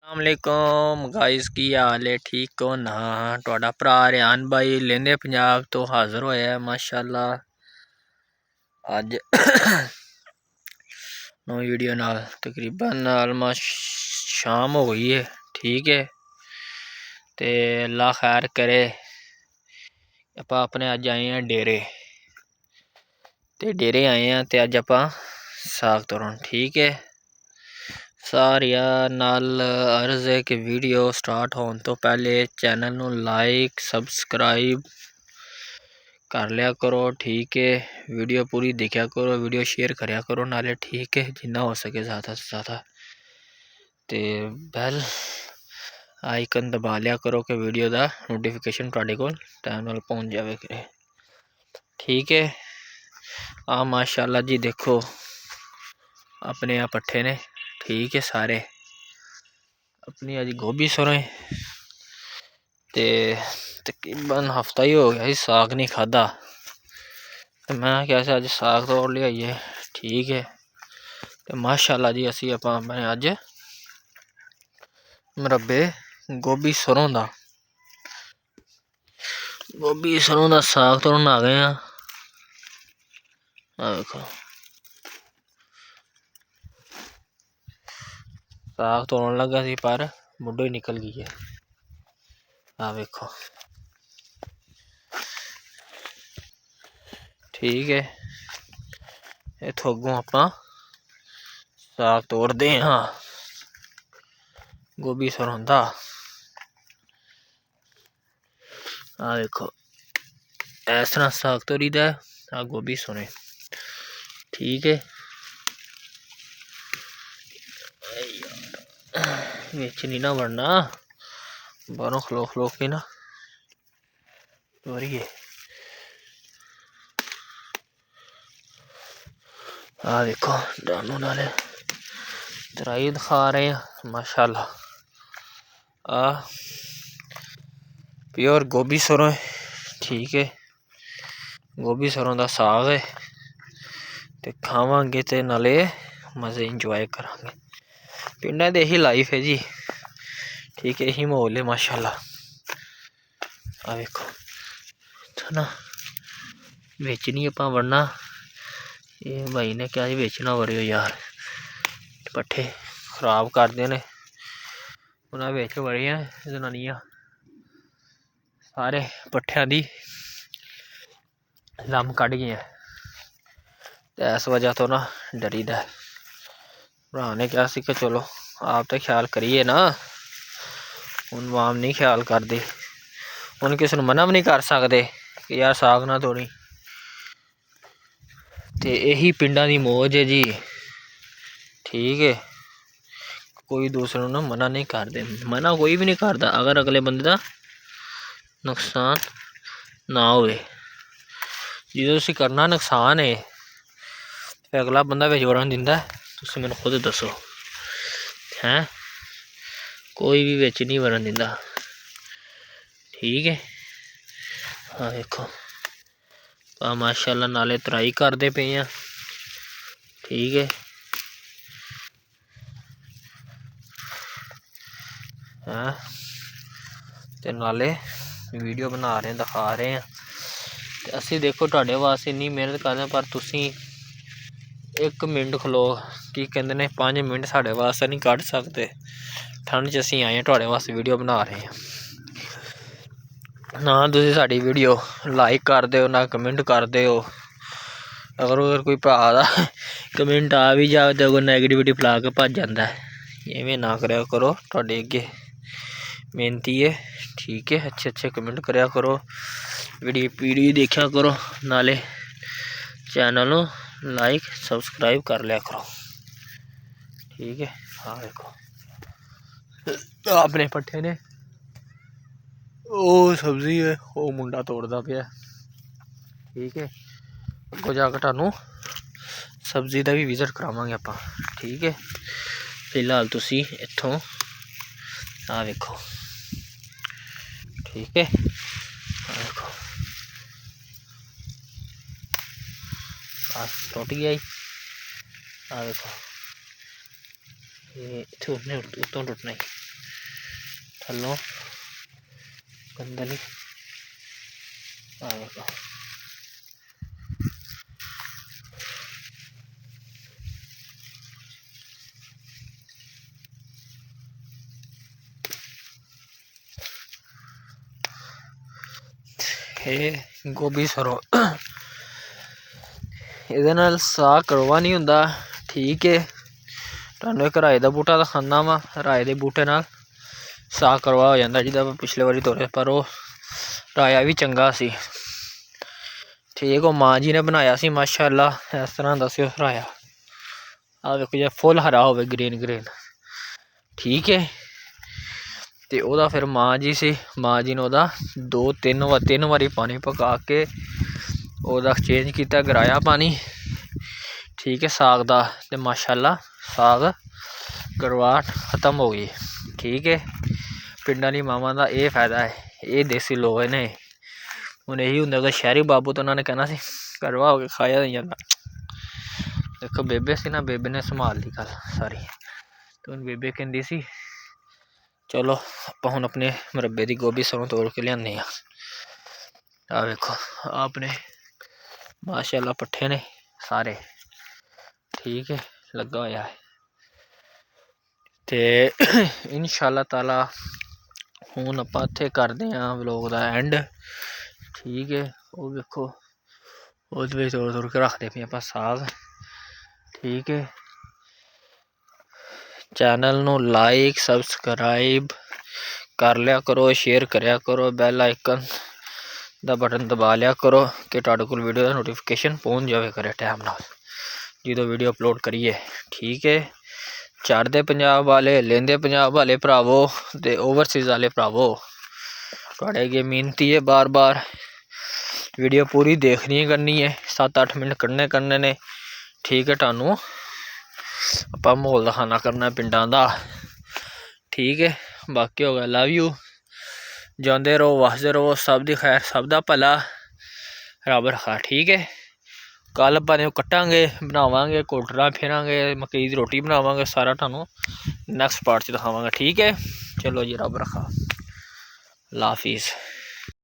अस्सलामुअलैकुम गाइस की हाल है ठीक हो ना। तुहाडा भरा रियान भाई लेंदे पंजाब तो हाज़र होया है माशाअल्लाह अज नई वीडियो नाल तकरीबन ऑलमोस्ट शाम हो गई है। ठीक है ते अल्लाह खैर करे। आपां अपने अज आए हैं डेरे ते डेरे आए हैं ते अज आपां साग तोड़न। ठीक है सारिया नाल अर्ज है कि वीडियो स्टार्ट होने तो पहले चैनल नू लाइक सबसक्राइब कर लिया करो। ठीक है वीडियो पूरी देखा करो, वीडियो शेयर करया करो नाले। ठीक है जिन्ना हो सके ज़्यादा से ज़्यादा ते बैल आइकन दबा लिया करो कि वीडियो का नोटिफिकेशन तुहाडे कोल टाइम नाल पहुँच जावे करे। ठीक है माशाअल्लाह जी देखो अपने यहाँ पट्ठे ने। ठीक है सारे अपनी अज गोभी सुरे ते तकरीबन हफ्ता ही हो गया ही साग नहीं खादा तो मैं क्या अज साग तोड़ लिया है। ठीक है तो माशाअल्लाह जी असी अपने अज मरबे गोभी सरों दा साग तोड़न आ गए हैं। देखो साग तोड़न लगा सी पर मुंडो ही निकल गई है। वेखो ठीक है इथों अगों आपां साग तोड़ते हाँ गोभी सरों दा। देखो इस तरह साग तोड़ी दा आ गोभी सुने। ठीक है बिच नहीं ना बढ़ना बारों खलो खलो के ना तोड़िए। देखो डानू नाले तराई दिखा रहे हैं माशाल्लाह। प्योर गोभी सरों है। ठीक है गोभी सरों का साग है ते खावांगे ते नाले मज़े इंजॉय करांगे। पिंडा दे यही लाइफ है जी। ठीक है यही माहौल है माशाल्लाह। देखो ना बिच नहीं आपां वड़ना। ये भाई ने क्या बेचना वड़ियो यार पट्ठे खराब करते ने उन्हें बिच वड़िया जनानियां सारे पट्ठिया दी लम कढ़ गई है। इस वजह तो ना डरी दा भरा ने क्या सी कि चलो आप तो ख्याल करिए ना। हुण वाम नहीं ख्याल करते हुण किसी नूं मना भी नहीं कर सकते कि यार साग ना तोड़ी। ते यही पिंडा दी मौज है जी। ठीक है कोई दूसरे ना मना नहीं करते मना कोई भी नहीं करता अगर अगले बंदे का नुकसान ना होवे। जो तुसीं करना नुकसान है फिर अगला बंदा बिच वड़न दिंदा तुसीं मैनूं खुद दसो हैं। कोई भी बिच नहीं वड़न दिंदा। ठीक है देखो माशाल्लाह नाले तराई करते पे हैं। ठीक है ते नाले वीडियो बना रहे हैं दिखा रहे हैं ते असी देखो तुहाडे वास्ते इन्नी मेहनत करते हैं पर तुसीं एक मिनट खलो की कहते ने 5 मिनट साढ़े वास्ते नहीं कढ़ सकते। ठंड च असीं आए हैं तुहाडे वास्ते वीडियो बना रहे हैं ना तुसीं साडी वीडियो लाइक करदे हो ना कमेंट करदे हो। अगर कोई भरा दा कमेंट आ भी जाए तो अगर नैगेटिविटी फैला के भज जाता है। इवें ना करया करो तुहाडे अगे बेनती है। ठीक है अच्छे अच्छे कमेंट करया करो वीडियो देखा करो नाले चैनल लाइक सबसक्राइब कर लिया करो। ठीक है देखो अपने पट्ठे ने वो सब्जी है वो मुंडा तोड़ता पिया। ठीक है अगों जाकर तुहानू सब्जी का भी विजिट करावांगे आपां। ठीक है फिलहाल तुसीं इत्थों देखो। ठीक है देखो टुट गया देखो ये इत्थों उतों टुटना ही। थल्लों गंदा नहीं आएगा। ਇਹ ਗੋਭੀ ਸਰੋਂ ਇਹਦੇ ਨਾਲ ਸਾਗ ਕੜਵਾ ਨਹੀਂ ਹੁੰਦਾ। ਠੀਕ ਹੈ, ਤੁਹਾਨੂੰ ਇੱਕ ਰਾਏ ਦਾ ਬੂਟਾ ਦਿਖਾਉਂਦਾ ਵਾ। ਰਾਏ ਦੇ ਬੂਟੇ ਨਾਲ ਸਾਗ ਕੜਵਾ ਹੋ ਜਾਂਦਾ, ਜਿਹਦਾ ਪਿਛਲੇ ਵਾਰੀ ਤੋੜੇ, ਪਰ ਉਹ ਰਾਇਆ ਵੀ ਚੰਗਾ ਸੀ। ਠੀਕ, ਉਹ ਮਾਂ ਜੀ ਨੇ ਬਣਾਇਆ ਸੀ ਮਾਸ਼ਾਅੱਲਾ। ਇਸ ਤਰ੍ਹਾਂ ਦਾ ਸੀ ਉਹ ਰਾਇਆ। ਆਹ ਵੇਖੋ ਜੇ ਫੁੱਲ ਹਰਾ ਹੋਵੇ, ਗ੍ਰੀਨ ਗ੍ਰੀਨ। ਠੀਕ ਹੈ, ਤੇ ਉਹਦਾ ਫਿਰ ਮਾਂ ਜੀ ਸੀ, ਮਾਂ ਜੀ ਨੇ ਉਹਦਾ ਤਿੰਨ ਵਾਰੀ ਪਾਣੀ ਪਕਾ ਕੇ ਉਹਦਾ ਚੇਂਜ ਕੀਤਾ, ਗਰਾਇਆ ਪਾਣੀ। ਠੀਕ ਹੈ, ਸਾਗ ਦਾ। ਤੇ ਮਾਸ਼ਾਅੱਲਾ ਸਾਗ ਕੜਵਾਹਟ ਖਤਮ ਹੋ ਗਈ। ਠੀਕ ਹੈ, ਪਿੰਡਾਂ ਦੀ ਮਾਵਾਂ ਦਾ ਇਹ ਫਾਇਦਾ ਹੈ। ਇਹ ਦੇਸੀ ਲੋਕ ਨੇ। ਹੁਣ ਇਹੀ ਹੁੰਦਾ ਕਿ ਸ਼ਹਿਰੀ ਬਾਬੂ ਤਾਂ ਉਹਨਾਂ ਨੇ ਕਹਿਣਾ ਸੀ ਕੜਵਾ ਹੋ ਕੇ ਖਾਇਆ ਨਹੀਂ ਜਾਂਦਾ। ਦੇਖੋ ਬੇਬੇ ਸੀ ਨਾ, ਬੇਬੇ ਨੇ ਸੰਭਾਲ ਲਈ ਗੱਲ ਸਾਰੀ। ਤੇ ਹੁਣ ਬੇਬੇ ਕਹਿੰਦੀ ਸੀ ਚਲੋ ਆਪਾਂ ਹੁਣ ਆਪਣੇ ਮੁਰੱਬੇ ਦੀ ਗੋਭੀ ਸਰੋਂ ਤੋੜ ਕੇ ਲਿਆਉਂਦੇ ਹਾਂ। ਆਹ ਵੇਖੋ ਆਪਣੇ ਮਾਸ਼ਾਅੱਲਾ ਪੱਠੇ ਨੇ ਸਾਰੇ। ਠੀਕ ਹੈ, ਲੱਗਾ ਹੋਇਆ ਹੈ। ਤੇ ਇਨਸ਼ਾਅੱਲਾ ਤਾਲਾ ਹੁਣ ਆਪਾਂ ਇੱਥੇ ਕਰਦੇ ਹਾਂ ਵਲੋਗ ਦਾ ਐਂਡ। ਠੀਕ ਹੈ, ਉਹ ਵੇਖੋ ਉਹਦੇ ਵਿੱਚ ਤੋੜ ਕੇ ਰੱਖਦੇ ਪਏ ਆਪਾਂ ਸਾਗ। ਠੀਕ ਹੈ, ਚੈਨਲ ਨੂੰ ਲਾਈਕ ਸਬਸਕ੍ਰਾਈਬ ਕਰ ਲਿਆ ਕਰੋ, ਸ਼ੇਅਰ ਕਰਿਆ ਕਰੋ, ਬੈਲ ਆਈਕਨ ਦਾ ਬਟਨ ਦਬਾ ਲਿਆ ਕਰੋ ਕਿ ਤੁਹਾਡੇ ਕੋਲ ਵੀਡੀਓ ਦਾ ਨੋਟੀਫਿਕੇਸ਼ਨ ਪਹੁੰਚ ਜਾਵੇ ਕਰੇ ਟਾਈਮ ਨਾਲ ਜਦੋਂ ਵੀਡੀਓ ਅਪਲੋਡ ਕਰੀਏ। ਠੀਕ ਹੈ, ਚੜ੍ਹਦੇ ਪੰਜਾਬ ਵਾਲੇ, ਲੈਂਦੇ ਪੰਜਾਬ ਵਾਲੇ ਭਰਾਵੋ ਅਤੇ ਓਵਰਸੀਜ਼ ਵਾਲੇ ਭਰਾਵੋ, ਤੁਹਾਡੇ ਅੱਗੇ ਮਿਹਨਤੀ ਹੈ ਬਾਰ ਬਾਰ ਵੀਡੀਓ ਪੂਰੀ ਦੇਖਣੀ ਕਰਨੀ ਹੈ। 7-8 ਮਿੰਟ ਕੱਢਣੇ ਨੇ। ਠੀਕ ਹੈ, ਤੁਹਾਨੂੰ ਆਪਾਂ ਮਾਹੌਲ ਦਿਖਾਉਣਾ ਕਰਨਾ ਪਿੰਡਾਂ ਦਾ। ਠੀਕ ਹੈ, ਬਾਕੀ ਹੋ ਗਿਆ ਲਵ ਯੂ। ਜਿਉਂਦੇ ਰਹੋ, ਵਸਦੇ ਰਹੋ, ਸਭ ਦੀ ਖੈਰ, ਸਭ ਦਾ ਭਲਾ, ਰੱਬ ਰੱਖਾ। ਠੀਕ ਹੈ, ਕੱਲ੍ਹ ਆਪਾਂ ਨੇ ਕੱਟਾਂਗੇ, ਬਣਾਵਾਂਗੇ, ਕੋਟਰਾ ਫੇਰਾਂਗੇ, ਮਕਈ ਦੀ ਰੋਟੀ ਬਣਾਵਾਂਗੇ, ਸਾਰਾ ਤੁਹਾਨੂੰ ਨੈਕਸਟ ਪਾਰਟ 'ਚ ਦਿਖਾਵਾਂਗਾ। ਠੀਕ ਹੈ, ਚਲੋ ਜੀ, ਰੱਬ ਰੱਖਾ, ਅੱਲਾ ਹਾਫਿਜ਼।